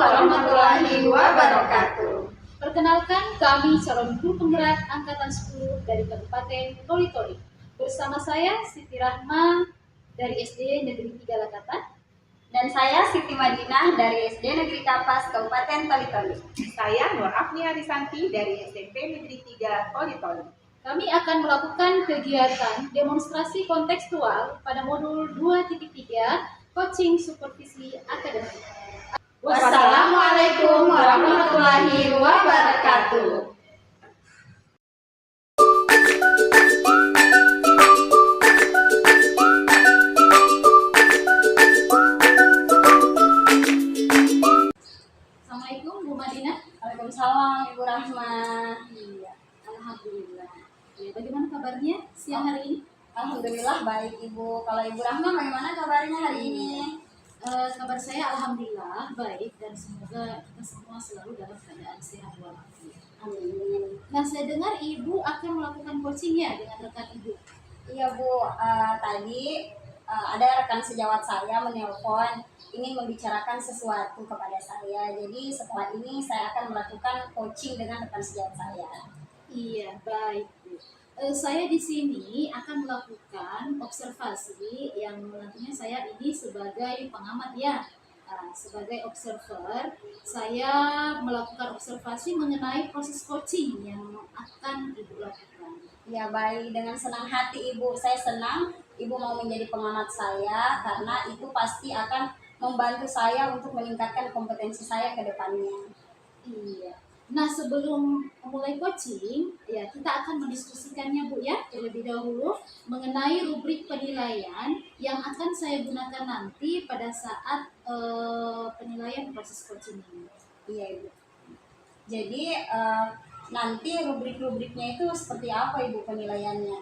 warahmatullahi wabarakatuh. Perkenalkan, kami calon guru penggerak Angkatan 10 dari Kabupaten Toli-Toli. Bersama saya Siti Rahma dari SD Negeri 3 Lakatan. Dan saya Siti Madinah dari SD Negeri Kapas, Kabupaten Toli-Toli. Saya Nur Afni Arisanti dari SMP Negeri 3 Toli-Toli. Kami akan melakukan kegiatan demonstrasi kontekstual pada modul 2.3 Coaching Supervisi Akademik. Wassalamualaikum warahmatullahi wabarakatuh. Assalamualaikum Bu Madinah. Waalaikumsalam Ibu Rahma. Iya, alhamdulillah. Ya, bagaimana kabarnya siang hari ini? Alhamdulillah baik Ibu. Kalau Ibu Rahma bagaimana kabarnya hari ini? Kabar saya alhamdulillah baik dan semoga kita semua selalu dalam keadaan sehat walafiat. Amin. Nah, saya dengar Ibu akan melakukan coaching ya dengan rekan Ibu. Iya Bu, tadi ada rekan sejawat saya menelpon ingin membicarakan sesuatu kepada saya. Jadi setelah ini saya akan melakukan coaching dengan rekan sejawat saya. Iya, baik Bu. Saya di sini akan melakukan observasi yang nantinya saya ini sebagai pengamat ya. Sebagai observer, saya melakukan observasi mengenai proses coaching yang akan Ibu lakukan. Ya baik, dengan senang hati Ibu. Saya senang Ibu mau menjadi pengamat saya karena itu pasti akan membantu saya untuk meningkatkan kompetensi saya ke depannya. Iya. Nah, sebelum mulai coaching, ya kita akan mendiskusikannya Bu ya terlebih dahulu mengenai rubrik penilaian yang akan saya gunakan nanti pada saat penilaian proses coaching ini. Iya Ibu. Jadi nanti rubrik-rubriknya itu seperti apa Ibu penilaiannya?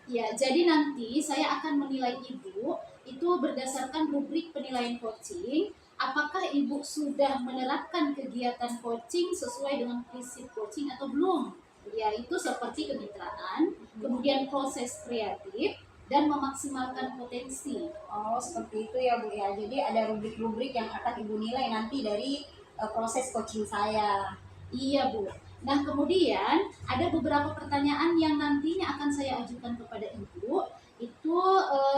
Ya, jadi nanti saya akan menilai Ibu itu berdasarkan rubrik penilaian coaching. Apakah Ibu sudah menerapkan kegiatan coaching sesuai dengan prinsip coaching atau belum? Yaitu seperti kemitraan, kemudian proses kreatif, dan memaksimalkan potensi. Oh seperti itu ya Bu ya. Jadi ada rubrik-rubrik yang akan Ibu nilai nanti dari proses coaching saya. Iya Bu. Nah kemudian ada beberapa pertanyaan yang nantinya akan saya ajukan kepada Ibu itu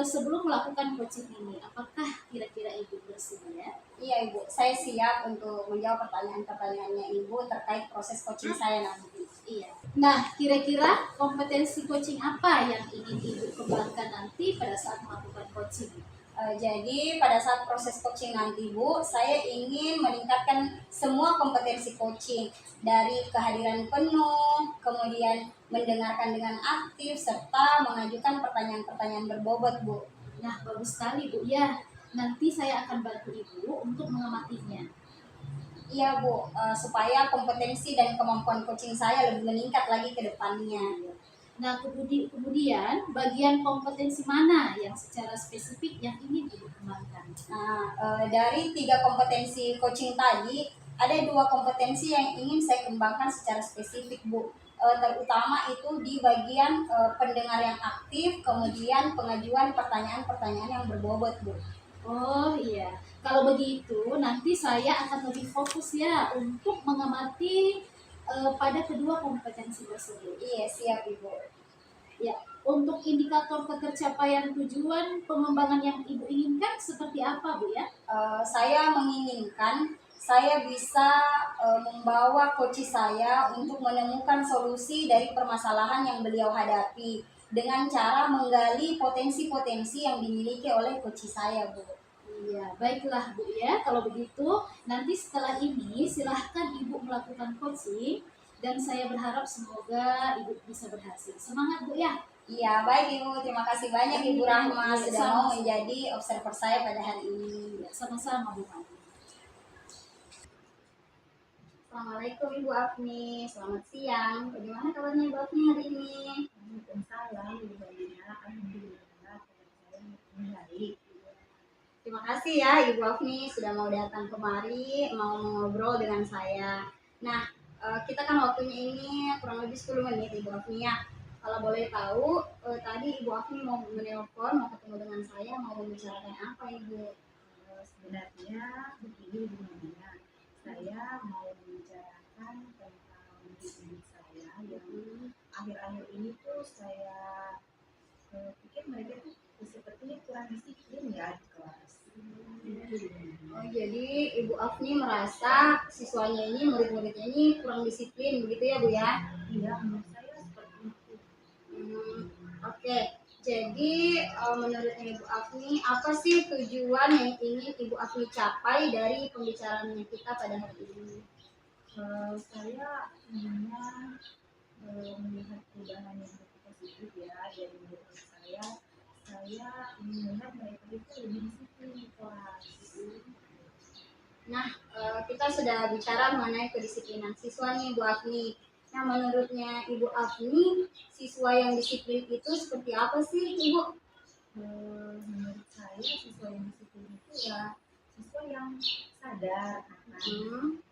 sebelum melakukan coaching ini. Apakah kira-kira Ibu bersedia? Iya Ibu, saya siap untuk menjawab pertanyaan-pertanyaannya Ibu terkait proses coaching saya nanti. Iya. Nah, kira-kira kompetensi coaching apa yang ingin Ibu kembangkan nanti pada saat melakukan coaching? Jadi pada saat proses coaching nanti Bu, saya ingin meningkatkan semua kompetensi coaching dari kehadiran penuh, kemudian mendengarkan dengan aktif, serta mengajukan pertanyaan-pertanyaan berbobot Bu. Nah, bagus sekali Bu ya. Nanti saya akan bantu Ibu untuk mengamatinya. Iya Bu, supaya kompetensi dan kemampuan coaching saya lebih meningkat lagi ke depannya. Nah, kemudian bagian kompetensi mana yang secara spesifik yang ingin Ibu kembangkan? Nah, dari 3 kompetensi coaching tadi, ada 2 kompetensi yang ingin saya kembangkan secara spesifik Bu. Terutama itu di bagian pendengar yang aktif, kemudian pengajuan pertanyaan-pertanyaan yang berbobot Bu. Oh iya, kalau begitu nanti saya akan lebih fokus ya untuk mengamati pada kedua kompetensi tersebut. Iya, siap Ibu. Ya, untuk indikator ketercapaian tujuan pengembangan yang Ibu inginkan seperti apa Bu ya? Saya menginginkan saya bisa membawa coach saya untuk menemukan solusi dari permasalahan yang beliau hadapi dengan cara menggali potensi-potensi yang dimiliki oleh coach saya Bu. Iya, baiklah Bu ya. Kalau begitu, nanti setelah ini silahkan Ibu melakukan coaching dan saya berharap semoga Ibu bisa berhasil. Semangat Bu ya. Iya, baik Ibu. Terima kasih banyak Ibu Rahma Iya, sudah mau menjadi observer saya pada hari ini. Ya, sama-sama Bu Madi. Assalamualaikum Ibu Afni, selamat siang. Bagaimana kabarnya Ibu Afni hari ini? Waalaikumsalam, Ibu Madinah. Alhamdulillah, kabar saya baik. Terima kasih ya Ibu Afni sudah mau datang kemari, mau ngobrol dengan saya. Nah, kita kan waktunya ini kurang lebih 10 menit Ibu Afni ya. Kalau boleh tahu, tadi Ibu Afni mau menelpon, mau ketemu dengan saya, mau membicarakan apa Ibu? Sebenarnya begini Bu Madinah, saya pikir mereka tuh sepertinya kurang disiplin ya di kelas. Oh, jadi Ibu Afni merasa siswanya ini, murid-muridnya ini kurang disiplin, begitu ya Bu ya? Iya, menurut saya seperti itu. Oke. Jadi menurut Ibu Afni, apa sih tujuan yang ingin Ibu Afni capai dari pembicaraan kita pada hari ini? Saya inginnya melihat perubahan yang lebih positif ya dari murid saya. Saya ingin melihat mereka itu lebih disiplin di kelas. Nah, kita sudah bicara mengenai kedisiplinan siswa nih, Bu Afni. Nah, menurutnya Ibu Afni, siswa yang disiplin itu seperti apa sih, Ibu? Menurut saya siswa yang disiplin itu ya siswa yang sadar akan tanggung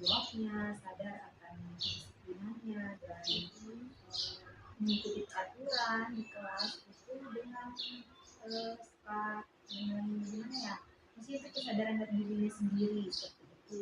jawabnya, sadar akan kedisiplinannya, dan mengikuti aturan di kelas itu dengan dengan gimana ya? Maksudnya itu kesadaran dari dirinya sendiri seperti itu.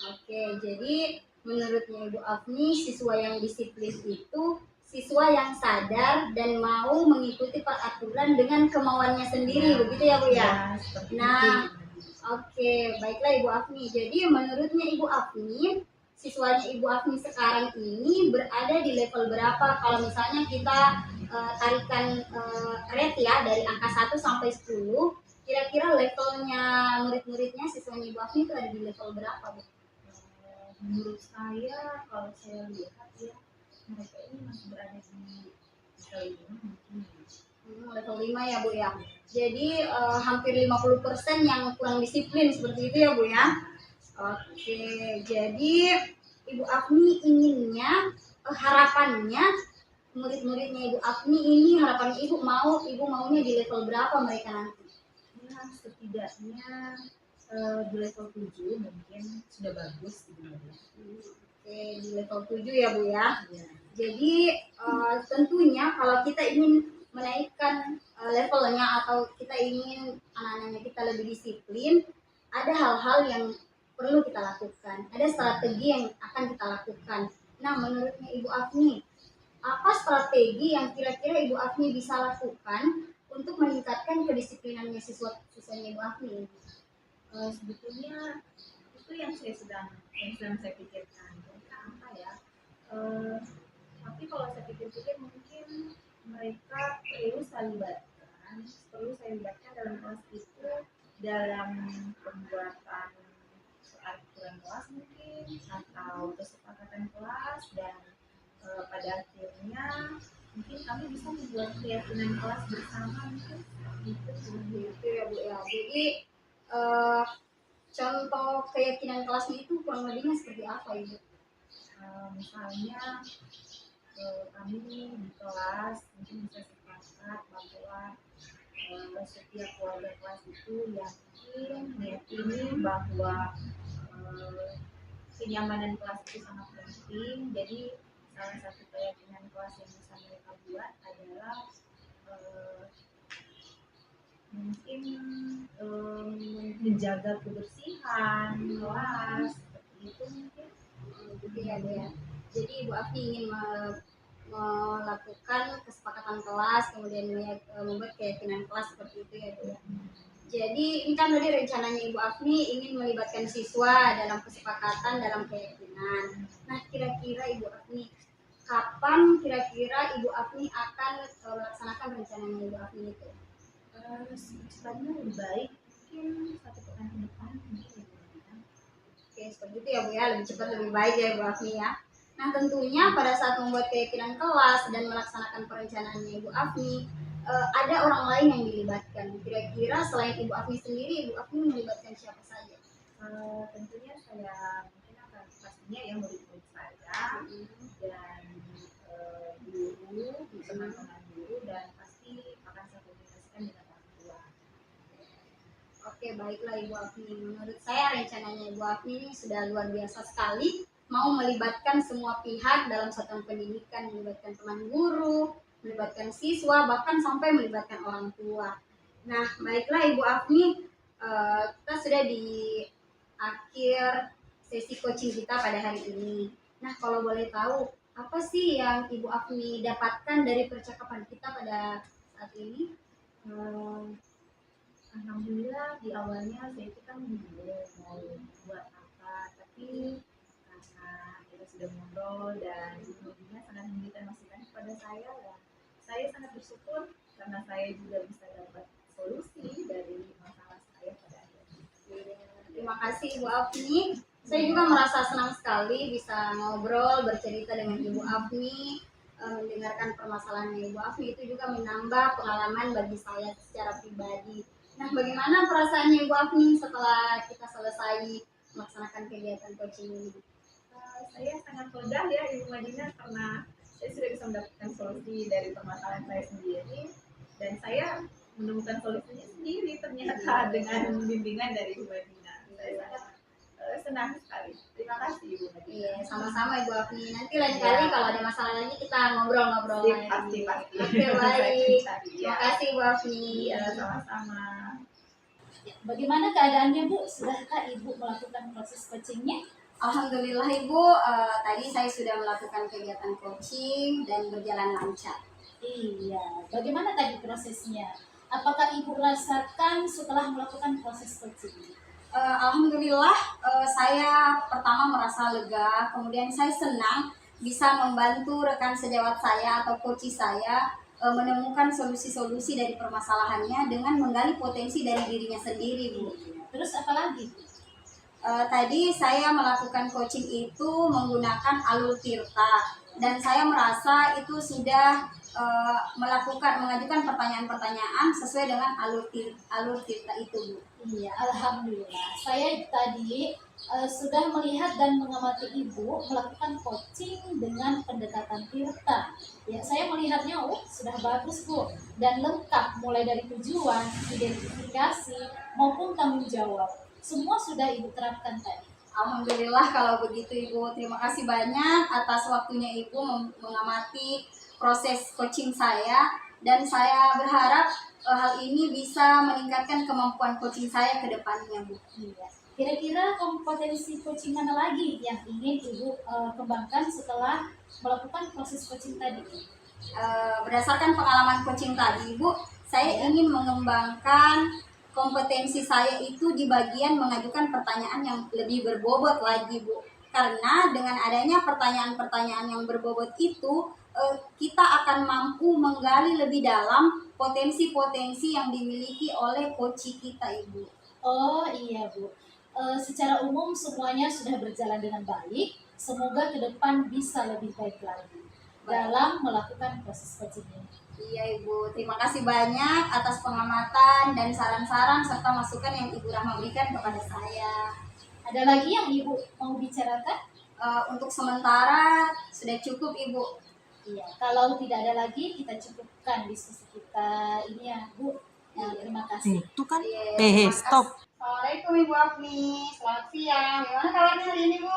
Oke, jadi menurutnya Ibu Afni, siswa yang disiplin itu siswa yang sadar dan mau mengikuti peraturan dengan kemauannya sendiri, begitu ya Bu ya? Seperti Nah, itu. Oke, baiklah Ibu Afni. Jadi menurutnya Ibu Afni, siswanya Ibu Afni sekarang ini berada di level berapa? Kalau misalnya kita tarikan rate ya dari angka 1 sampai 10, kira-kira levelnya murid-muridnya siswanya Ibu Afni itu ada di level berapa, Bu? Menurut saya, kalau saya lihat ya, mereka ini masih berada di level 5 mungkin. Level 5 ya Bu ya. Jadi hampir 50% yang kurang disiplin seperti itu ya Bu ya. Oke, jadi Ibu Afni inginnya harapannya murid-muridnya Ibu Afni ini harapan Ibu maunya di level berapa mereka nanti? Ya, setidaknya di level 7 mungkin sudah bagus gitu. Oke, di level 7 ya Bu ya. Ya. Jadi tentunya kalau kita ingin menaikkan levelnya atau kita ingin anak-anaknya kita lebih disiplin, ada hal-hal yang perlu kita lakukan, ada strategi yang akan kita lakukan. Nah, menurutnya Ibu Afni, apa strategi yang kira-kira Ibu Afni bisa lakukan untuk meningkatkan kedisiplinannya siswanya Ibu Afni? Sebetulnya itu yang sedang saya pikirkan. Mereka apa ya? Tapi kalau saya pikir-pikir mungkin mereka perlu saya libatkan dalam kelas itu dalam pembuatan aturan kelas mungkin atau kesepakatan kelas, dan pada akhirnya mungkin kami bisa membuat keyakinan kelas bersama mungkin Gitu ya Bu ya. Jadi contoh keyakinan kelasnya itu kurang lebihnya seperti apa Ibu? Misalnya kami di kelas mungkin bisa sepakat bahwa setiap keluarga kelas itu meyakini bahwa kenyamanan kelas itu sangat penting. Jadi salah satu keyakinan kelas yang bisa mereka buat adalah mungkin menjaga kebersihan kelas seperti itu mungkin. Gitu ya Bu ya. Jadi Ibu Afni ingin melakukan kesepakatan kelas, kemudian membuat keyakinan kelas seperti itu ya Bu ya. Jadi ini kan tadi rencananya Ibu Afni ingin melibatkan siswa dalam kesepakatan, dalam keyakinan. Nah, kira-kira Ibu Afni, kapan kira-kira Ibu Afni akan melaksanakan rencananya Ibu Afni itu? Sebenarnya lebih baik mungkin 1 pekan ke depan mungkin. Oke, seperti itu ya Bu ya, lebih cepat lebih baik ya Ibu Afni ya. Nah, tentunya pada saat membuat keyakinan kelas dan melaksanakan perencanaannya Ibu Afni, ada orang lain yang dilibatkan. Kira-kira selain Ibu Afni sendiri, Ibu Afni melibatkan siapa saja? Tentunya saya mungkin akan pastinya ya murid-murid saya dan guru, teman-teman guru, dan pasti akan saya komunikasikan dengan orang tua. Oke, baiklah Ibu Afni. Menurut saya rencananya Ibu Afni ini sudah luar biasa sekali, mau melibatkan semua pihak dalam satuan pendidikan, melibatkan teman guru, melibatkan siswa, bahkan sampai melibatkan orang tua. Nah, baiklah Ibu Afni, kita sudah di akhir sesi coaching kita pada hari ini. Nah, kalau boleh tahu, apa sih yang Ibu Afni dapatkan dari percakapan kita pada saat ini? Hmm, Alhamdulillah di awalnya saya itu kan bingung mau buat apa, tapi karena kita sudah ngobrol dan Ibu Dina sangat memberikan masukan kepada saya, dan saya sangat bersyukur karena saya juga bisa dapat solusi dari masalah saya pada akhirnya. Terima kasih Ibu Afni. Saya juga merasa senang sekali bisa ngobrol, bercerita dengan Ibu Afni, mendengarkan permasalahan Ibu Afni itu juga menambah pengalaman bagi saya secara pribadi. Nah, bagaimana perasaannya Ibu Afni setelah kita selesai melaksanakan kegiatan coaching ini? Saya sangat lega ya Ibu Madina karena saya sudah bisa mendapatkan solusi dari permasalahan saya sendiri, dan saya menemukan solusinya sendiri ternyata dengan bimbingan dari Ibu Madina. Saya sangat senang sekali. Terima kasih Ibu Madina. Iya, sama-sama Ibu Afni. Nanti lain kali kalau ada masalah lagi kita ngobrol-ngobrol Pasti, lagi. pasti. Oke, baik. Saya cari, Terima ya. kasih Ibu Afni. Iya, sama-sama. Ya, bagaimana keadaannya Bu? Sudahkah Ibu melakukan proses coachingnya? Alhamdulillah Ibu, tadi saya sudah melakukan kegiatan coaching dan berjalan lancar. Iya, bagaimana tadi prosesnya? Apakah Ibu rasakan setelah melakukan proses coaching? Alhamdulillah, saya pertama merasa lega, kemudian saya senang bisa membantu rekan sejawat saya atau coach saya menemukan solusi-solusi dari permasalahannya dengan menggali potensi dari dirinya sendiri, Bu. Terus apa lagi? Tadi saya melakukan coaching itu menggunakan alur tirta, dan saya merasa itu sudah mengajukan pertanyaan-pertanyaan sesuai dengan alur tirta itu, Bu. Iya, alhamdulillah. Saya tadi sudah melihat dan mengamati Ibu melakukan coaching dengan pendekatan Tirta. Ya, saya melihatnya sudah bagus Bu dan lengkap mulai dari tujuan, identifikasi maupun tanggung jawab. Semua sudah Ibu terapkan tadi. Alhamdulillah kalau begitu Ibu. Terima kasih banyak atas waktunya Ibu mengamati proses coaching saya, dan saya berharap hal ini bisa meningkatkan kemampuan coaching saya ke depannya, Bu. Iya. Kira-kira kompetensi coaching mana lagi yang ingin Ibu kembangkan setelah melakukan proses coaching tadi? Berdasarkan pengalaman coaching tadi, Bu, saya ingin mengembangkan kompetensi saya itu di bagian mengajukan pertanyaan yang lebih berbobot lagi, Bu. Karena dengan adanya pertanyaan-pertanyaan yang berbobot itu, kita akan mampu menggali lebih dalam potensi-potensi yang dimiliki oleh coach kita, Ibu. Oh iya Bu, secara umum semuanya sudah berjalan dengan baik. Semoga ke depan bisa lebih baik lagi dalam melakukan proses coaching ini. Iya Ibu, terima kasih banyak atas pengamatan dan saran-saran serta masukan yang Ibu Rahma berikan kepada saya. Ada lagi yang Ibu mau bicarakan? Untuk sementara sudah cukup Ibu. Iya, kalau tidak ada lagi kita cukupkan diskusi kita ini ya Bu. Ya, terima kasih. Itu kan. Iya, terima Stop. kasih. Assalamualaikum Ibu Afni, selamat siang. Gimana kabarnya hari ini Bu?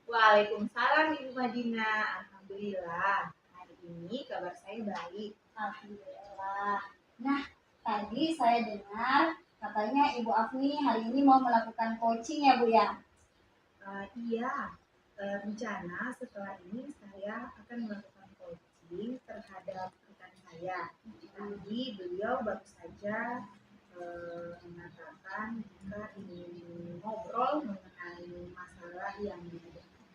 Waalaikumsalam Ibu Madina. Alhamdulillah. Hari ini kabar saya baik. Alhamdulillah. Nah, tadi saya dengar katanya Ibu Afni hari ini mau melakukan coaching ya Bu ya? Iya, rencana setelah ini saya akan melakukan coaching terhadap rekan saya. Tadi beliau baru saja mengatakan jika ingin ngobrol mengenai masalah yang dihadapi.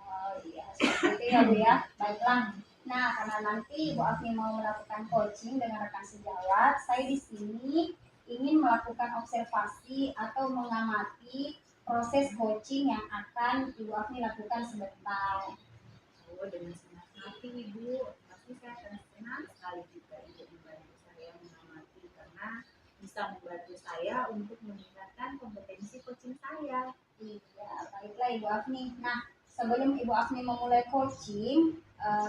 Oh iya, seperti itu ya Bu ya. Baiklah. Nah, karena nanti Bu Afni mau melakukan coaching dengan rekan sejawat, saya di sini ingin melakukan observasi atau mengamati proses coaching yang akan Ibu Afni lakukan sebentar. Oh, dengan senang hati Ibu, pasti saya akan senang sekali juga Ibu membantu saya mengamati, karena bisa membantu saya untuk meningkatkan kompetensi coaching saya. Iya, baiklah Ibu Afni. Nah, sebelum Ibu Afni memulai coaching,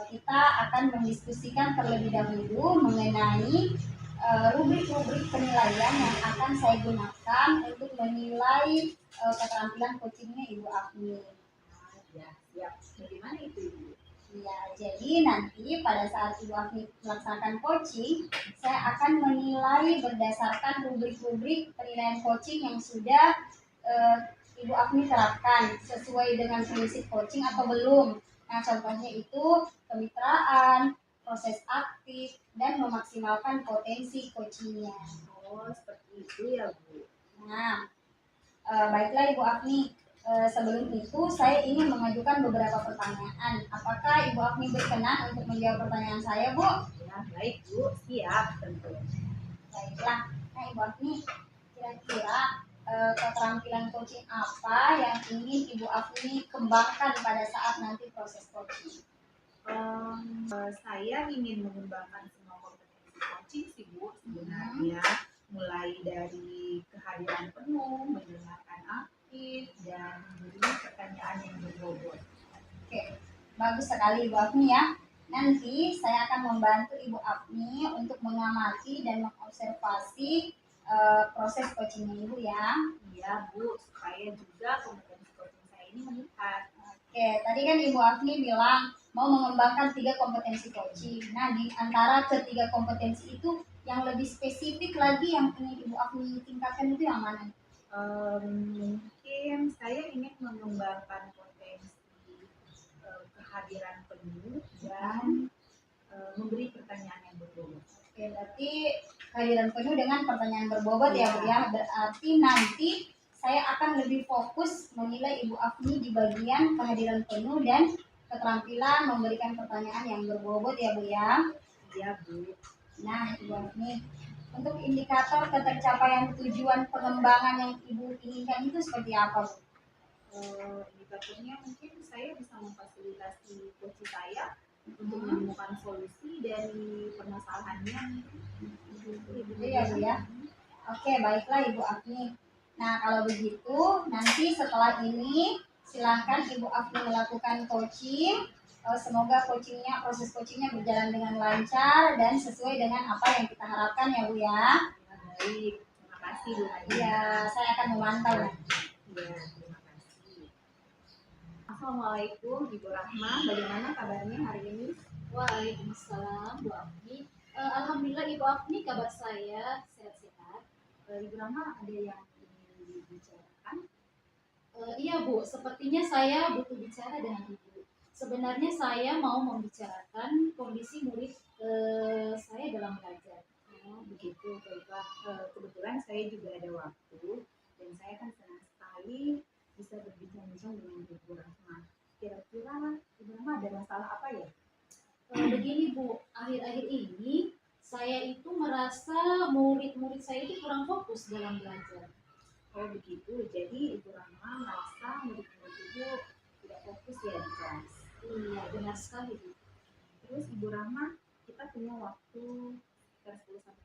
kita akan mendiskusikan terlebih dahulu mengenai rubrik-rubrik penilaian yang akan saya gunakan untuk menilai keterampilan coachingnya Ibu Afni. Ya, siap. Bagaimana itu Ibu? Ya, jadi nanti pada saat Ibu Afni melaksanakan coaching, saya akan menilai berdasarkan rubrik-rubrik penilaian coaching yang sudah Ibu Afni terapkan sesuai dengan prinsip coaching atau belum. Nah, contohnya itu kemitraan, proses aktif, dan memaksimalkan potensi coachingnya. Oh, seperti itu ya, Bu. Nah, baiklah Ibu Afni, sebelum itu saya ingin mengajukan beberapa pertanyaan. Apakah Ibu Afni berkenan untuk menjawab pertanyaan saya, Bu? Ya, baik, Bu. Siap, tentu. Baiklah. Nah, Ibu Afni, kira-kira keterampilan coaching apa yang ingin Ibu Afni kembangkan pada saat nanti proses coaching? Saya ingin mengembangkan semua kompetensi coaching sih, Bu, sebenarnya. Mulai dari kehadiran penuh, mendengarkan aktif, dan memberi pertanyaan yang berbobot. Oke, bagus sekali Ibu Afni ya. Nanti saya akan membantu Ibu Afni untuk mengamati dan mengobservasi proses coachingnya Ibu ya. Iya, Bu, supaya juga kompetensi coaching saya ini meningkat. Oke, tadi kan Ibu Afni bilang mau mengembangkan 3 kompetensi coaching. Nah, di antara ketiga kompetensi itu yang lebih spesifik lagi yang ingin Ibu Afni tingkatkan itu yang mana? Mungkin saya ingin mengembangkan potensi kehadiran penuh dan memberi pertanyaan yang berbobot. Oke, berarti kehadiran penuh dengan pertanyaan berbobot ya Bu ya. Berarti nanti saya akan lebih fokus menilai Ibu Afni di bagian kehadiran penuh dan keterampilan memberikan pertanyaan yang berbobot ya Bu ya. Iya, Bu. Nah, Ibu Afni, untuk indikator ketercapaian tujuan pengembangan yang Ibu inginkan itu seperti apa Bu? Indikatornya mungkin saya bisa memfasilitasi coach saya untuk menemukan solusi dari permasalahannya. Itu ya Bu ya. Oke, baiklah Ibu Afni. Nah, kalau begitu nanti setelah ini silahkan Ibu Afni melakukan coaching. Semoga proses coachingnya berjalan dengan lancar dan sesuai dengan apa yang kita harapkan ya Bu ya. Baik, terima kasih Bu Nadia. Iya, saya akan memantau. Ya, terima kasih. Assalamualaikum Ibu Rahma, bagaimana kabarnya hari ini? Waalaikumsalam, Bu Afni. Alhamdulillah Ibu Afni, kabar saya sehat-sehat. Ibu Rahma, ada yang ingin dibicarakan? Iya Bu, sepertinya saya butuh bicara dengan Ibu. Sebenarnya saya mau membicarakan kondisi murid saya dalam belajar. Oh, begitu, baiklah. Kebetulan saya juga ada waktu dan saya kan senang sekali bisa berbincang-bincang dengan Ibu Rahma. Kira-kira Ibu Rahma ada masalah apa ya? Begini Bu, akhir-akhir ini saya itu merasa murid-murid saya itu kurang fokus dalam belajar. Oh begitu, jadi Ibu Rahma merasa murid-murid Ibu tidak fokus ya di kelas. Iya, benar sekali Bu. Terus Ibu Rahma, kita punya waktu sekitar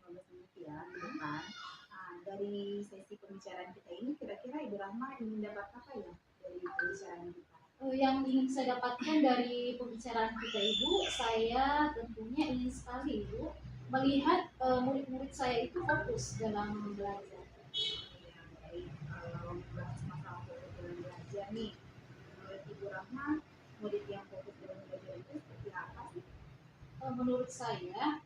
10-15 menit ya di depan. Nah, dari sesi pembicaraan kita ini, kira-kira Ibu Rahma ingin dapat apa ya dari pembicaraan kita? Yang ingin saya dapatkan dari pembicaraan kita Ibu, saya tentunya ingin sekali Ibu melihat murid-murid saya itu fokus dalam belajar. Ya, baik. Kalau membahas masalah fokus dalam belajar nih, menurut Ibu Rahma, murid yang fokus dalam belajar itu seperti apa sih? Menurut saya,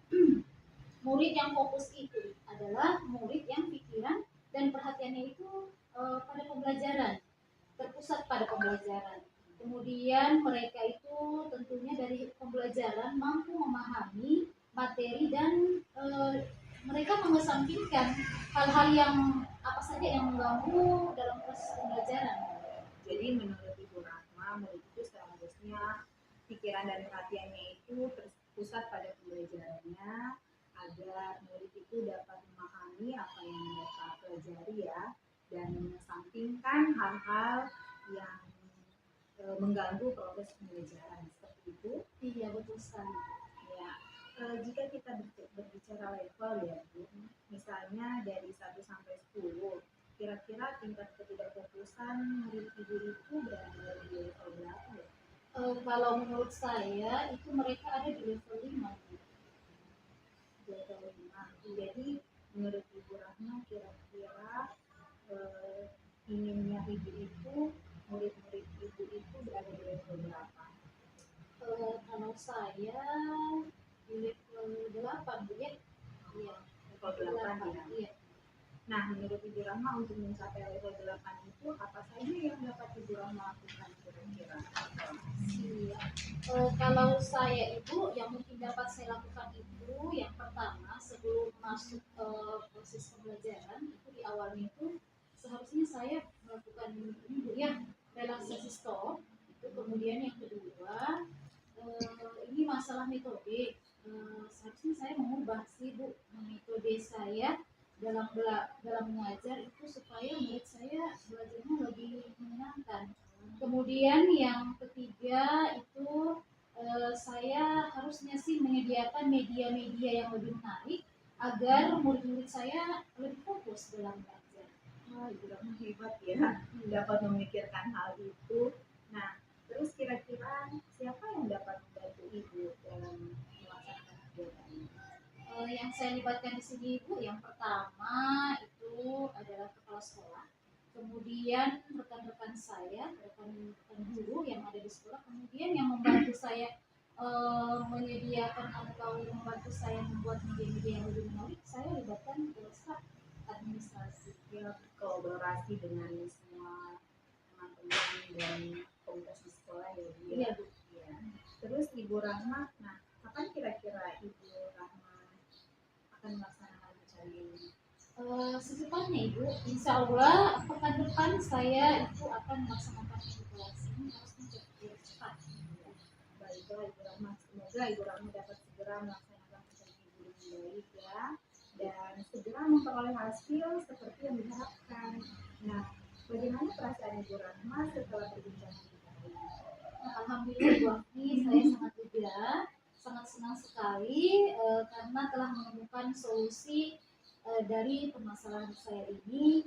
murid yang fokus itu adalah murid yang pikiran dan perhatiannya itu pada pembelajaran, terpusat pada pembelajaran. Kemudian mereka itu tentunya dari pembelajaran mampu memahami materi dan mereka mengesampingkan hal-hal yang apa saja yang mengganggu dalam proses pembelajaran. Jadi menurut Ibu Rahma, murid itu seharusnya pikiran dan perhatiannya itu terpusat pada pembelajarannya agar murid itu dapat memahami apa yang mereka pelajari ya dan mengesampingkan hal-hal yang mengganggu proses pembelajaran seperti itu. Iya betul sekali. Ya, jika kita berbicara level ya Bu, misalnya dari 1 sampai 10, kira-kira tingkat ketidakfokusan murid Ibu itu berada di level berapa ya? Kalau menurut saya itu mereka ada di level 5. Level 5. Jadi menurut Ibu Rahma kira-kira inginnya Ibu itu murid-murid Ibu itu berada di level berapa? Kalau saya di level 8 Bu ya. Iya, Level 8 ya. Iya. Nah, menurut Ibu Rahma untuk mencapai level 8 itu apa saja yang dapat Ibu Rahma lakukan kira-kira? Iya. Kalau saya Ibu, yang mungkin dapat saya lakukan itu yang pertama sebelum masuk proses pembelajaran itu di awalnya itu seharusnya saya melakukan ini Bu ya, relaksasi stop. Itu kemudian yang kedua ini masalah metode. Seharusnya saya mengubah sih Bu metode saya dalam mengajar itu supaya murid saya belajarnya lebih menyenangkan. Kemudian yang ketiga itu saya harusnya sih menyediakan media-media yang lebih menarik agar murid-murid saya lebih fokus dalam belajar. Wah, Ibu Rahma hebat ya, dapat memikirkan hal itu. Nah, terus kira-kira siapa yang dapat membantu Ibu dalam melaksanakan kegiatan ini? Yang saya libatkan di sini Bu, yang pertama itu adalah kepala sekolah, kemudian rekan-rekan saya, rekan-rekan guru yang ada di sekolah, kemudian yang membantu saya menyediakan atau membantu saya membuat media-media yang lebih menarik, saya libatkan ke staf administrasi. Ya, kolaborasi dengan semua teman-teman dan komunitas di sekolah ya Bu ya. Iya Bu. Ya. Terus Ibu Rahma, nah kapan kira-kira Ibu Rahma akan melaksanakan acara ini? Secepatnya Ibu, insya Allah pekan depan saya itu akan melaksanakan evaluasi harusnya cepat. Baiklah Ibu Rahma, semoga Ibu Rahma dapat segera melaksanakan acara Ibu dengan baik ya, dan segera memperoleh hasil seperti yang diharapkan. Nah, bagaimana perasaan Ibu Rahma setelah berbincang kita hari ini? Nah, alhamdulillah Bu Afni, saya sangat lega, sangat senang sekali karena telah menemukan solusi dari permasalahan saya ini.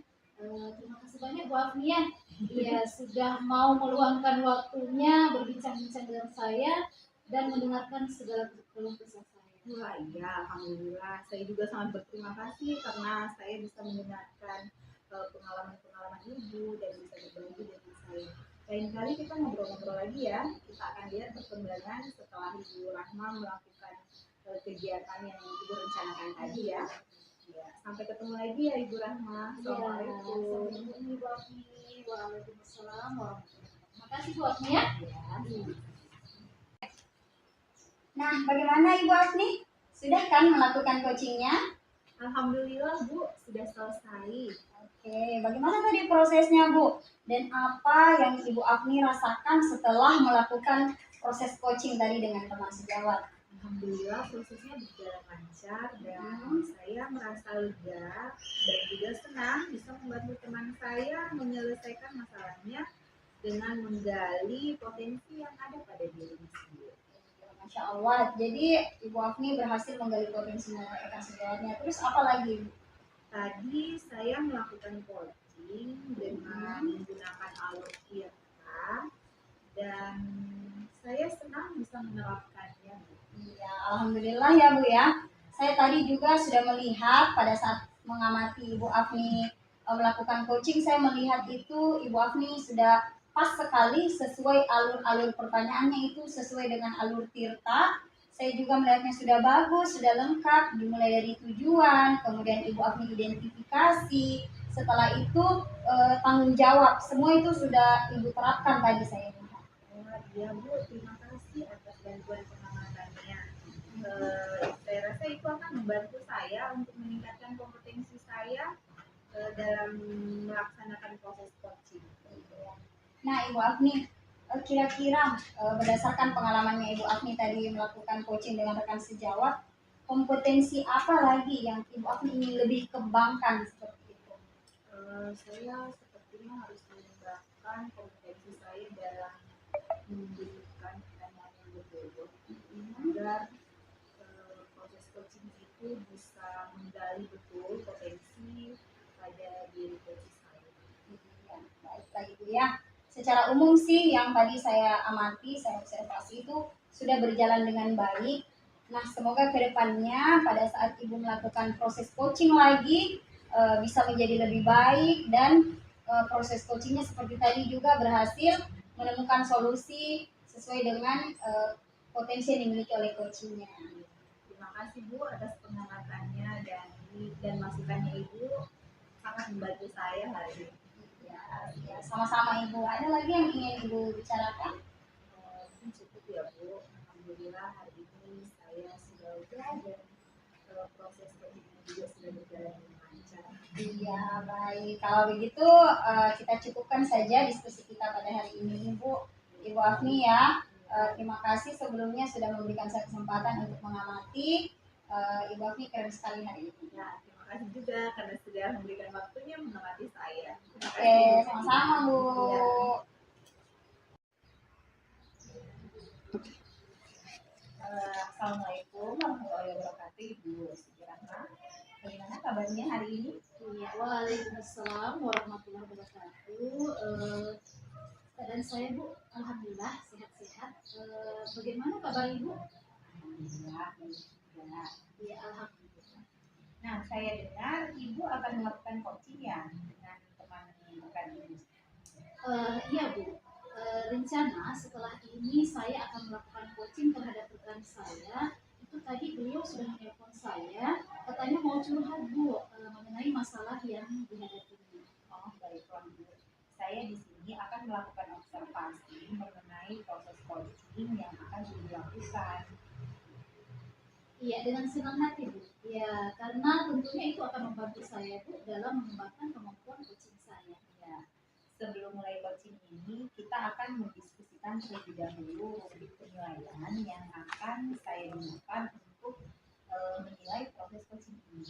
Terima kasih banyak Bu Afni ya. Ia sudah mau meluangkan waktunya berbincang-bincang dengan saya dan mendengarkan segala keluh kesah saya. Wah iya, Alhamdulillah. Saya juga sangat berterima kasih karena saya bisa mendengarkan pengalaman-pengalaman Ibu dan bisa berbagi dengan saya. Lain kali kita ngobrol-ngobrol lagi ya. Kita akan lihat perkembangan setelah Ibu Rahma melakukan kegiatan yang Ibu rencanakan tadi ya. Ya, sampai ketemu lagi ya Ibu Rahma. Assalamualaikum. Sampai ketemu Bu Afni. Waalaikumsalam warahmatullahi wabarakatuh. Terima kasih Bu Afni ya. Nah, bagaimana Ibu Afni? Sudah kan melakukan coachingnya? Alhamdulillah Bu, sudah selesai. Oke, bagaimana tadi prosesnya Bu? Dan apa yang Ibu Afni rasakan setelah melakukan proses coaching tadi dengan teman sejawat? Alhamdulillah prosesnya berjalan lancar dan saya merasa lega dan juga senang bisa membantu teman saya menyelesaikan masalahnya dengan menggali potensi yang ada pada dirinya sendiri. Masya Allah, jadi Ibu Afni berhasil menggali potensi rekan sejawatnya. Terus apa lagi? Tadi saya melakukan coaching dengan menggunakan alur Tirta dan saya senang bisa menerapkannya. Ya, alhamdulillah ya Bu ya. Saya tadi juga sudah melihat pada saat mengamati Ibu Afni melakukan coaching, saya melihat itu Ibu Afni sudah pas sekali sesuai alur-alur pertanyaannya itu sesuai dengan alur Tirta. Saya juga melihatnya sudah bagus, sudah lengkap, dimulai dari tujuan, kemudian Ibu Afni identifikasi, setelah itu tanggung jawab, semua itu sudah Ibu terapkan tadi saya lihat. Iya Bu, terima kasih atas bantuan pengamatannya. Saya rasa itu akan membantu saya untuk meningkatkan kompetensi saya dalam melaksanakan proses coaching. Nah, Ibu Afni, kira-kira berdasarkan pengalamannya Ibu Afni tadi melakukan coaching dengan rekan sejawat, kompetensi apa lagi yang Ibu Afni ingin lebih kembangkan seperti itu? Saya sepertinya harus mengembangkan kompetensi saya dalam memberikan pertanyaan yang berbobot agar proses coaching itu bisa menggali betul potensi pada diri coach saya. Ya, baiklah Ibu ya. Secara umum sih yang tadi saya amati, saya observasi itu sudah berjalan dengan baik. Nah, semoga kedepannya pada saat Ibu melakukan proses coaching lagi bisa menjadi lebih baik dan proses coachingnya seperti tadi juga berhasil menemukan solusi sesuai dengan potensi yang dimiliki oleh coachingnya. Terima kasih Bu atas pengamatannya dan masukannya Ibu sangat membantu saya hari ini. Ya, sama-sama Ibu. Ada lagi yang ingin Ibu bicarakan? Mungkin cukup ya Bu. Alhamdulillah hari ini saya sudah lega dan proses coachingnya juga sudah berjalan dengan lancar. Iya, baik. Kalau begitu kita cukupkan saja diskusi kita pada hari ini, Ibu Afni ya. Terima kasih sebelumnya sudah memberikan saya kesempatan untuk mengamati. Ibu Afni keren sekali hari ini. Nah, terima kasih juga karena sudah memberikan waktunya mengamati saya. Terima Oke, kasih. sama-sama Bu. Iya. Assalamualaikum warahmatullahi wabarakatuh, Ibu Siti Rahma. Bagaimana kabarnya hari ini? Iya, waalaikumsalam warahmatullahi wabarakatuh. Keadaan saya Bu, alhamdulillah sehat-sehat. Bagaimana kabar Ibu? Alhamdulillah, baik juga. Iya, alhamdulillah. Nah, saya dengar Ibu akan melakukan coaching ya dengan teman rekan Ibu. Iya Bu, rencana setelah ini saya akan melakukan coaching terhadap rekan saya. Itu tadi beliau sudah menelpon saya, katanya mau curhat Bu mengenai masalah yang dihadapinya. Oh, baiklah Bu. Saya di sini akan melakukan observasi mengenai proses coaching yang akan dilakukan. Iya, dengan senang hati Bu. Ya, karena tentunya itu akan membantu saya Bu dalam mengembangkan kemampuan coaching saya. Ya, sebelum mulai coaching ini, kita akan mendiskusikan terlebih dahulu rubrik penilaian yang akan saya gunakan untuk menilai proses coaching ini.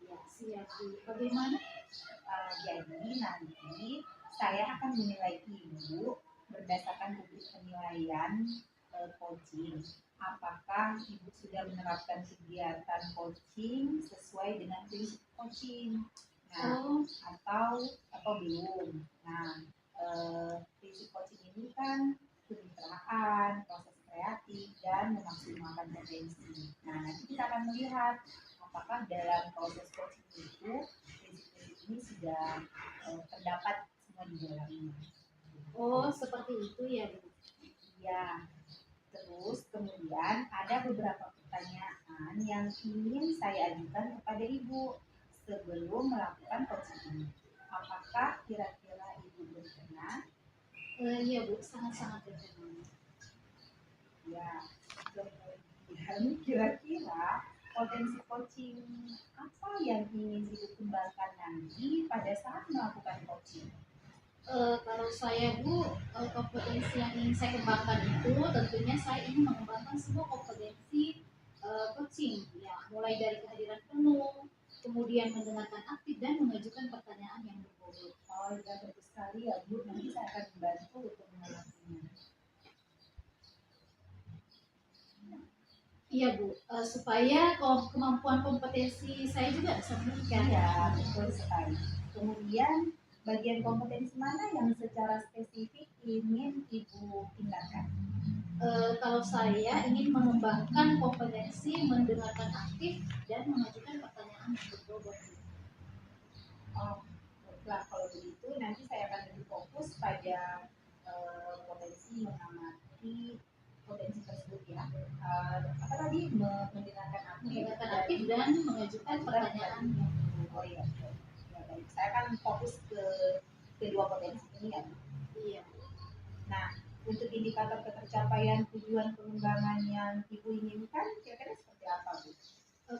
Iya, siap Bu. Bagaimana? Jadi nanti saya akan menilai Ibu berdasarkan rubrik penilaian coaching. Apakah Ibu sudah menerapkan kegiatan coaching sesuai dengan prinsip coaching? Nah, atau belum. Nah, prinsip coaching ini kan kemitraan, proses kreatif, dan memaksimalkan potensi. Nah, nanti kita akan melihat apakah dalam proses coaching itu prinsip-prinsip ini sudah terdapat semua di dalamnya. Oh, seperti itu ya Bu. Ya, terus kemudian ada beberapa pertanyaan yang ingin saya ajukan kepada Ibu sebelum melakukan coaching ini. Apakah kira-kira Ibu berkenan? Iya Bu, sangat-sangat berkenan. Ya, kemudian kira-kira potensi coaching apa yang ingin Ibu kembangkan nanti pada saat melakukan coaching? Kalau saya Bu, kompetensi yang ingin saya kembangkan itu tentunya saya ingin mengembangkan semua kompetensi coaching, ya, mulai dari kehadiran penuh, kemudian mendengarkan aktif dan mengajukan pertanyaan yang berbobot. Oh, ya bagus sekali ya Bu. Nanti saya akan membantu untuk mengatasinya. Iya Bu, supaya kemampuan kompetensi saya juga bisa meningkat. Ya, betul sekali. Kemudian bagian kompetensi mana yang secara spesifik ingin Ibu tingkatkan? Kalau saya ingin mengembangkan kompetensi mendengarkan aktif dan mengajukan pertanyaan yang berbobot. Oh, baiklah kalau begitu nanti saya akan lebih fokus pada potensi mengamati potensi tersebut ya. Apa tadi mendengarkan Aktif dan mengajukan pertanyaan yang berbobot. Oh iya, ya, baik. Saya akan fokus ke kedua potensi ini ya. Iya. Nah, untuk indikator ketercapaian tujuan pengembangan yang Ibu inginkan, kira-kira seperti apa, Bu?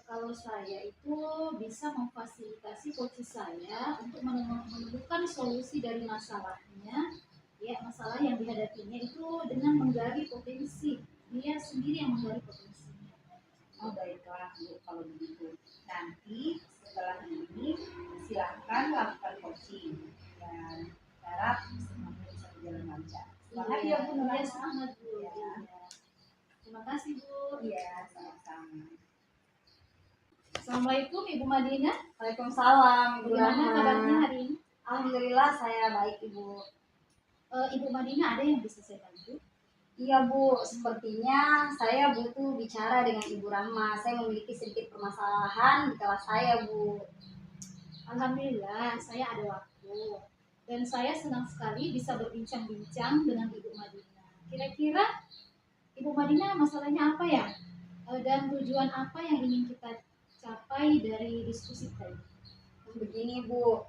Kalau saya itu bisa memfasilitasi coach saya untuk menemukan solusi dari masalahnya, ya masalah yang dihadapinya itu dengan menggali potensi dia sendiri yang menggali potensinya. Oh baiklah Bu, kalau begitu. Nanti setelah ini silahkan lakukan coaching dan harap semuanya bisa berjalan lancar. Semangat ya Bu. Iya, semangat Bu. Ya. Iya. Terima kasih Bu. Iya, sama-sama. Assalamualaikum Ibu Madinah. Waalaikumsalam, Ibu Bagaimana Rahma. kabarnya hari ini? Alhamdulillah saya baik, Ibu. Ibu Madinah ada yang bisa saya bantu? Iya Bu, sepertinya saya butuh bicara dengan Ibu Rahma. Saya memiliki sedikit permasalahan di kelas saya Bu. Alhamdulillah saya ada waktu dan saya senang sekali bisa berbincang-bincang dengan Ibu Madinah. Kira-kira Ibu Madinah masalahnya apa ya? Dan tujuan apa yang ingin kita capai dari diskusi tadi? Begini Bu,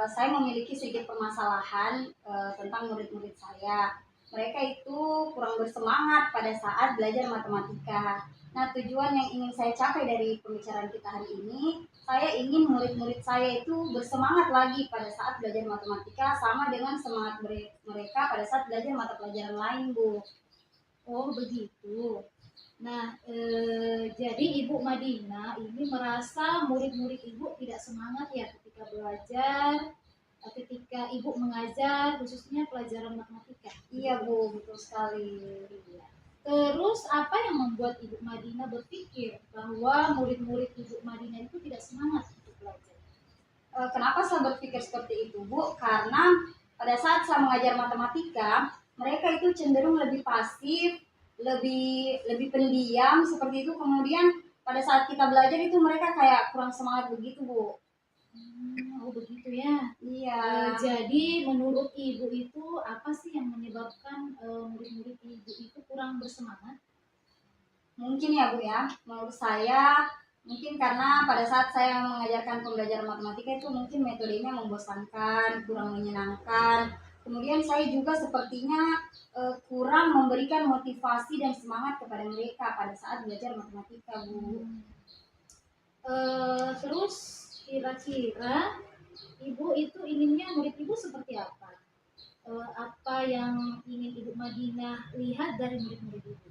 saya memiliki sedikit permasalahan tentang murid-murid saya. mereka itu kurang bersemangat pada saat belajar matematika. Nah, tujuan yang ingin saya capai dari pembicaraan kita hari ini, saya ingin murid-murid saya itu bersemangat lagi pada saat belajar matematika sama dengan semangat mereka pada saat belajar mata pelajaran lain, Bu. Oh begitu. Nah, jadi Ibu Madina ini merasa murid-murid Ibu tidak semangat ya ketika belajar, ketika Ibu mengajar, khususnya pelajaran matematika. Iya, Bu, betul sekali. Iya. Terus apa yang membuat Ibu Madina berpikir bahwa murid-murid Ibu Madina itu tidak semangat untuk belajar? Kenapa saya berpikir seperti itu, Bu? Karena pada saat saya mengajar matematika, mereka itu cenderung lebih pasif, lebih lebih pendiam seperti itu. Kemudian pada saat kita belajar itu mereka kayak kurang semangat begitu, Bu. Oh begitu ya. Iya, Jadi menurut Ibu itu apa sih yang menyebabkan murid-murid Ibu itu kurang bersemangat? mungkin ya, Bu ya. Menurut saya mungkin karena pada saat saya mengajarkan pembelajaran matematika itu mungkin metodenya membosankan, kurang menyenangkan. Kemudian saya juga sepertinya kurang memberikan motivasi dan semangat kepada mereka pada saat belajar matematika, Bu. Terus kira-kira Ibu itu inginnya murid Ibu seperti apa? Apa yang ingin Ibu Madinah lihat dari murid-murid Ibu?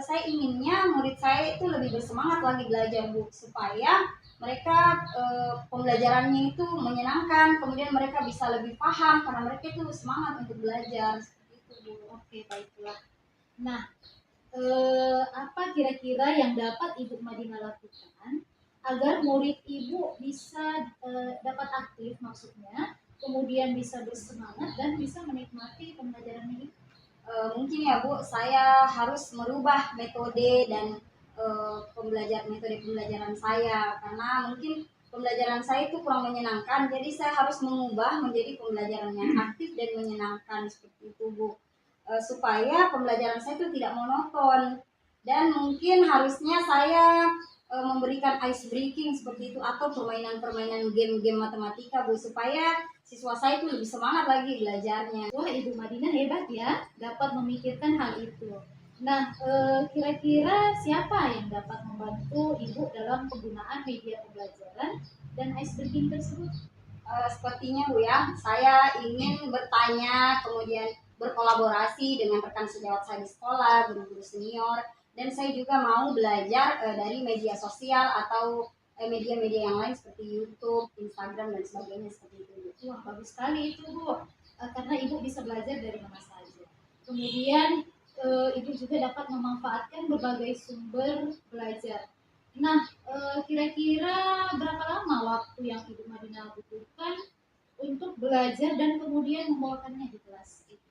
Saya inginnya murid saya itu lebih bersemangat lagi belajar, Bu, supaya mereka pembelajarannya itu menyenangkan, kemudian mereka bisa lebih paham karena mereka itu semangat untuk belajar seperti itu, Bu. Oke, baiklah. Nah, apa kira-kira yang dapat Ibu Madinah lakukan agar murid Ibu bisa dapat aktif maksudnya, kemudian bisa bersemangat dan bisa menikmati pembelajarannya itu? Mungkin ya, Bu, saya harus merubah metode dan metode pembelajaran saya karena mungkin pembelajaran saya itu kurang menyenangkan, jadi saya harus mengubah menjadi pembelajaran yang aktif dan menyenangkan seperti itu, Bu. Supaya pembelajaran saya itu tidak monoton dan mungkin harusnya saya memberikan ice breaking seperti itu atau permainan-permainan game-game matematika, Bu, supaya siswa saya itu lebih semangat lagi belajarnya. Wah, Ibu Madinah hebat ya, dapat memikirkan hal itu. Nah, kira-kira siapa yang dapat membantu Ibu dalam penggunaan media pembelajaran dan ice breaking tersebut? Sepertinya, Bu ya, saya ingin bertanya, kemudian berkolaborasi dengan rekan sejawat saya di sekolah, guru-guru senior, dan saya juga mau belajar dari media sosial atau media-media yang lain seperti YouTube, Instagram, dan sebagainya seperti itu, Bu. Wah, bagus sekali itu, Bu. Karena Ibu bisa belajar dari mana saja. Kemudian, Ibu juga dapat memanfaatkan berbagai sumber belajar. Nah, kira-kira berapa lama waktu yang Ibu Madinah butuhkan untuk belajar dan kemudian membawakannya di kelas itu?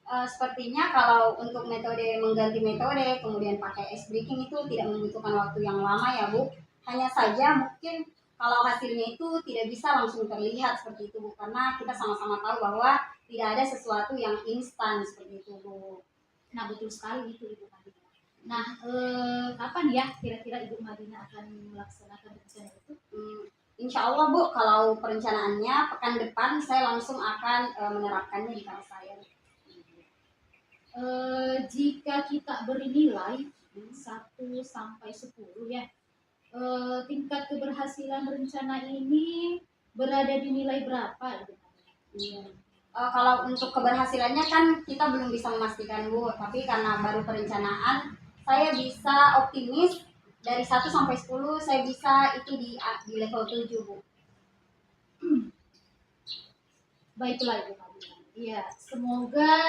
Sepertinya kalau untuk metode mengganti metode, kemudian pakai ice breaking itu tidak membutuhkan waktu yang lama ya, Bu. Hanya saja mungkin kalau hasilnya itu tidak bisa langsung terlihat seperti itu, Bu, karena kita sama-sama tahu bahwa tidak ada sesuatu yang instan seperti itu, Bu. Nah, betul sekali itu Ibu Madinah. Nah, kapan ya kira-kira Ibu Madinah akan melaksanakan rencana itu? Insya Allah, Bu, kalau perencanaannya pekan depan saya langsung akan menerapkannya di kelas saya. Jika kita beri nilai 1 sampai 10 ya, tingkat keberhasilan rencana ini berada di nilai berapa? Iya. Kalau untuk keberhasilannya kan kita belum bisa memastikan, Bu, tapi karena baru perencanaan, saya bisa optimis dari 1 sampai 10 saya bisa itu di level 7, Bu. Baiklah Ibu Madinah. Iya, semoga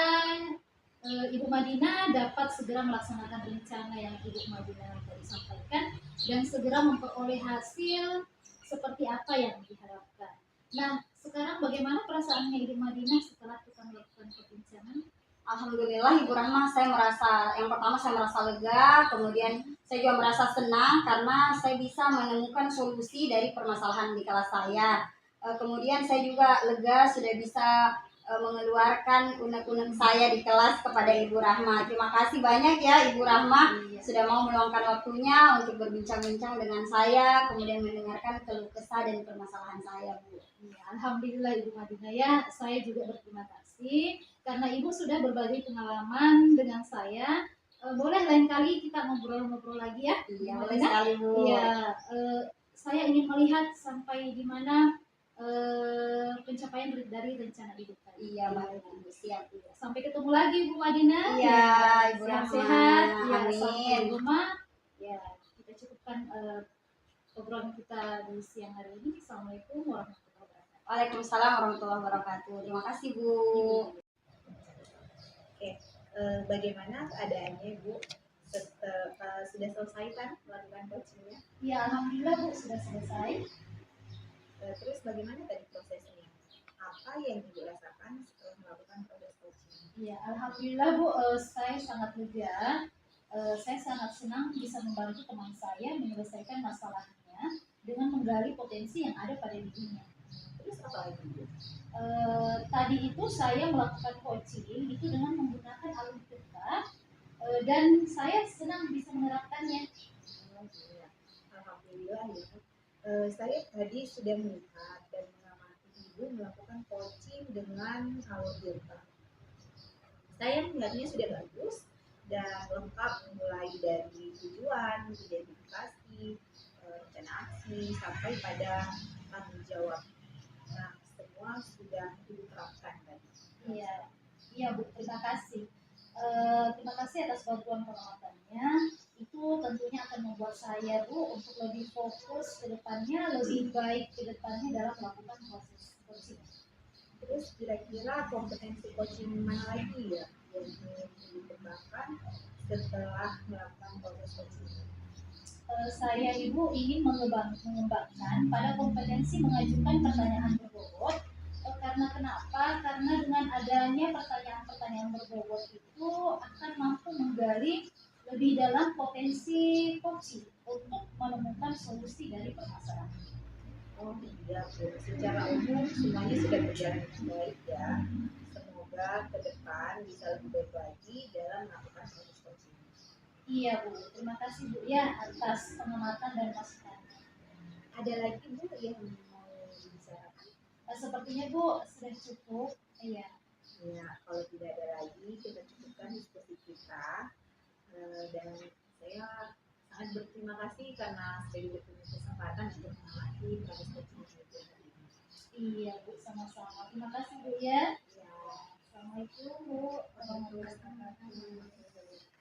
Ibu Madinah dapat segera melaksanakan rencana yang Ibu Madinah tadi sampaikan dan segera memperoleh hasil seperti apa yang diharapkan. Nah, sekarang bagaimana perasaannya Ibu Madinah setelah kita melakukan perbincangan? Alhamdulillah, Ibu Rahma, yang pertama saya merasa lega, kemudian saya juga merasa senang karena saya bisa menemukan solusi dari permasalahan di kelas saya. Kemudian saya juga lega sudah bisa mengeluarkan unek-unek saya di kelas kepada Ibu Rahma. Terima kasih banyak ya Ibu Rahma sudah mau meluangkan waktunya untuk berbincang-bincang dengan saya, kemudian mendengarkan keluh kesah dan permasalahan saya, Bu. Ya, Alhamdulillah Ibu Madinah ya, saya juga berterima kasih. kasih karena Ibu sudah berbagi pengalaman dengan saya. Boleh lain kali kita ngobrol-ngobrol lagi ya. Iya, Bu boleh Madinah? sekali Bu. Iya, saya ingin melihat sampai di mana pencapaian dari rencana Ibu tadi. Iya, baik Bu, siap Bu. Sampai ketemu lagi Bu Madinah. Iya, Ibu Sehat-sehat. Rahma. Ya, Amin. sampai di rumah. Ya, kita cukupkan obrolan kita di siang hari ini. Assalamualaikum warahmatullahi wabarakatuh. Waalaikumsalam warahmatullahi wabarakatuh. Terima kasih Bu. Oke, bagaimana keadaannya Bu? Sudah selesai kan melakukan coachingnya? Ya, alhamdulillah Bu sudah selesai. Terus bagaimana tadi prosesnya? Apa yang Ibu rasakan setelah melakukan proses coaching? Ya, alhamdulillah Bu, saya sangat lega. Saya sangat senang bisa membantu teman saya menyelesaikan masalahnya dengan menggali potensi yang ada pada dirinya. Terus apa lagi Bu? Tadi itu saya melakukan coaching itu dengan menggunakan alur peta dan saya senang bisa menerapkannya. Iya. Alhamdulillah ya. Saya tadi sudah melihat dan mengamati Ibu melakukan coaching dengan alur Delta. Saya melihatnya sudah bagus dan lengkap mulai dari tujuan, identifikasi, rencana aksi, sampai pada tanggung jawab. Nah, semua sudah diterapkan tadi. Iya, iya Bu, terima kasih. Terima kasih atas bantuan pengawasannya. Itu tentunya akan membuat saya Bu untuk lebih fokus ke depannya, lebih baik ke depannya dalam melakukan proses coaching. Terus kira-kira kompetensi coaching mana lagi ya yang ingin dikembangkan setelah melakukan proses coaching? Saya Ibu ingin mengembangkan pada kompetensi mengajukan pertanyaan berbobot. Karena kenapa? Karena dengan adanya pertanyaan-pertanyaan berbobot itu akan mampu menggali lebih dalam potensi coaching untuk menemukan solusi dari permasalahan. Oh iya, Bu. Secara umum semuanya sudah berjalan dengan baik ya. Semoga ke depan bisa lebih baik lagi dalam melakukan proses coaching. Iya Bu, terima kasih Bu ya atas pengamatan dan masukannya. Ada lagi Bu yang mau dibicarakan? Sepertinya Bu sudah cukup. Iya. Ya, kalau tidak ada lagi kita cukupkan diskusi kita. Dan saya sangat berterima kasih karena sudah diberi kesempatan untuk mengamati proses coaching Ibu hari ini. Iya Bu, sama-sama. Terima kasih Bu ya. Ya, Assalamualaikum Bu warahmatullahi wabarakatuh.